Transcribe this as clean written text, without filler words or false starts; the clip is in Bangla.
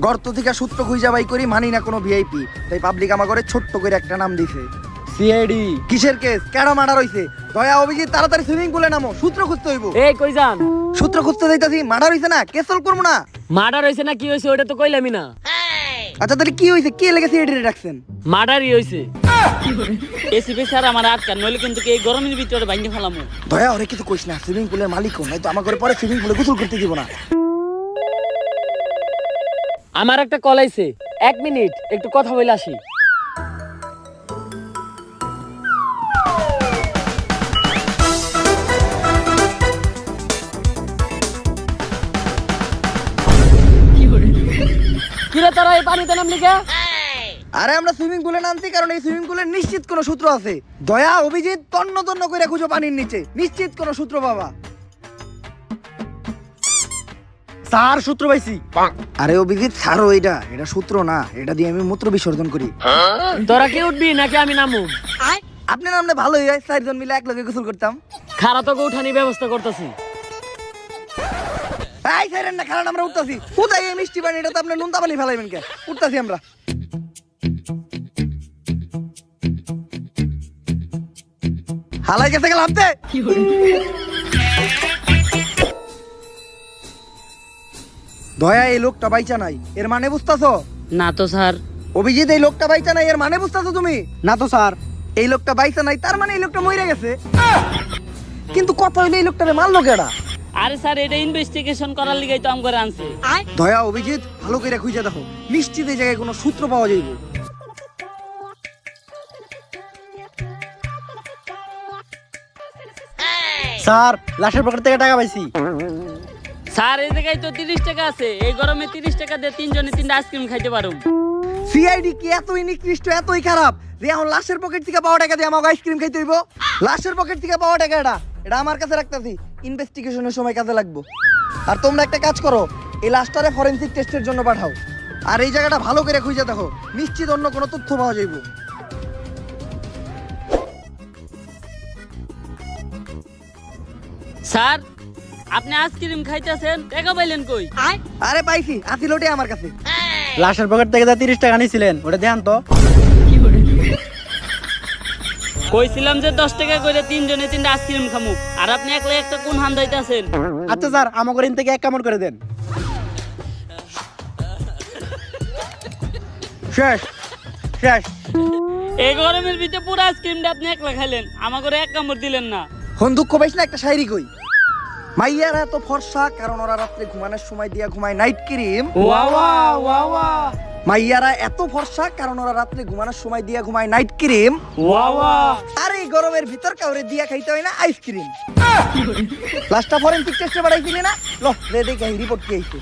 গর্ত থেকে সূত্র খুঁজা বাই করি, মানি না কোনো ভিআইপি, তাই পাবলিক আমার করে ছোট্ট করে একটা নাম দিছে সিআইডি। কিসের কেস, কেডা মার্ডার হইছে? দয়া অভিজিৎ তাড়াতাড়ি সুইমিং পুলে নামো, সূত্র খুঁজতে হইব। এই কই যান? সূত্র খুঁজতে যাইতাছি, মার্ডার হইছে না, কেস সলভ করবো না? মার্ডার হইছে না কি হইছে ওটা তো কইলামই না। আচ্ছা তাহলে কি হইছে, কি লেগেছে এডিটে রাখছেন? মার্ডারই হইছে। এসিপি স্যার আমার আটকান, নইলে কিন্তু এই গরমের ভিতরে ভাঙে ফেলামু। দয়া ওরে কিছু কইস না, সুইমিং পুলের মালিক নাই তো আমার ঘরে পরে সুইমিং পুলে গোসল করতে দিব না। আমার একটা কল আইছে, 1 মিনিট একটু কথা বলে আসি। কিরে তোরা এই পানিতে নামলি কে? আরে আমরা সুইমিং পুলে নামছি কারণ এই সুইমিং পুলের নিশ্চিত কোনো সূত্র আছে। দয়া অভিজিৎ তন্ন তন্ন করে খুঁজো পানির নিচে, নিশ্চিত কোনো সূত্র বাবা। স্যার সূত্র পাইছি। আরে অভিজিৎ ছাড়ো, এটা সূত্র না, এটা দিয়ে আমি মূত্র বিসর্জন করি। তোরা কি উঠবি নাকি আমি নামু? আপনি নামলে ভালোই হয়, 4 জন মিলে এক লগে গোসল করতাম। খারা তোকে উঠানি ব্যবস্থা করতেছি। এই সাইরেন না, কারণ আমরা উঠতাছি। কোথায় এই মিষ্টি পানি, এটা তো আপনি নুনতা পানি ফেলাইবেন কে? উঠতাছি আমরা। হালাই গেছে গেল আপনি। দয়া এই লোকটা বাইচা নাই, এর মানে বুঝতাছো? না তো স্যার। অভিজিৎ এই লোকটা বাইচা নাই, এর মানে বুঝতাছো তুমি? না তো স্যার। এই লোকটা বাইচা নাই তার মানে এই লোকটা মরে গেছে। কিন্তু কথা হইলে এই লোকটারে মারলো কেডা? আরে স্যার এটা ইনভেস্টিগেশন করার লিগাই তো আমগরে আনছে। দয়া অভিজিৎ ভালো করে খুঁজে দেখো, নিশ্চিত এই জায়গায় কোনো সূত্র পাওয়া যাইব। স্যার লাশের পকেট থেকে টাকা পাইছি। স্যার এই জায়গায় তো 30 টাকা আছে, এই গরমে 30 টাকা দিয়ে 3 জনে 3টা আইসক্রিম খাইতে পারো। সিআইডি কি এতই নিকৃষ্ট, এতই খারাপ যে এখন লাশের পকেট থেকে পাওয়া টাকা দিয়ে আমাকে আইসক্রিম খাইতে হইব? লাশের পকেট থেকে পাওয়া টাকা এটা আমার কাছে রাখতেছি, ইনভেস্টিগেশনের সময় কাজে লাগবো। আর তোমরা একটা কাজ করো, এই লাশটারে ফরেনসিক টেস্টের জন্য পাঠাও। আর এই জায়গাটা ভালো করে খুঁজে দেখো, নিশ্চিত অন্য কোনো তথ্য পাওয়া যাইব। স্যার আপনি আইসক্রিম খাইতেছেন, টাকা পাইলেন কই? আরে পাইছি, আতি লোটে আমার কাছে। লাশের পকেট থেকে যা 30 টাকা নিয়েছিলেন ওটা দেখান তো। কইছিলাম যে 10 টাকা করে 3 জনে 3টা আইসক্রিম খামু, আর আপনি একলা একটা কোন হান দাইতাছেন? আচ্ছা স্যার আমাকে ঋণ থেকে 1 কামড় করে দেন। শেষ শেষ। এই গরমের ভিতরে পুরো আইসক্রিমটা আপনি একলা খাইলেন, আমাকে এক কামড় দিলেন না। হন দুঃখ পাইস না, একটা শায়রি কই। মাইয়ারা এত ফর্সা কারণ ওরা রাত্রে ঘুমানোর সময় দিয়া ঘুমায় নাইট ক্রিম। ওয়া ওয়া ওয়া ওয়া মাইয়ারা এত ফর্সা কারণ ওরা রাত্রে ঘুমানোর সময় দিয়া ঘুমায় নাইট ক্রিম। ওয়া ওয়া। আর এই গরমের ভিতর কাউরে দিয়া খাইতে হয় না আইসক্রিম। লাস্টটা ফরেনসিক টেস্টে বাড়াইছিলি না? লো রে দেখে রিপোর্ট কি আইছে।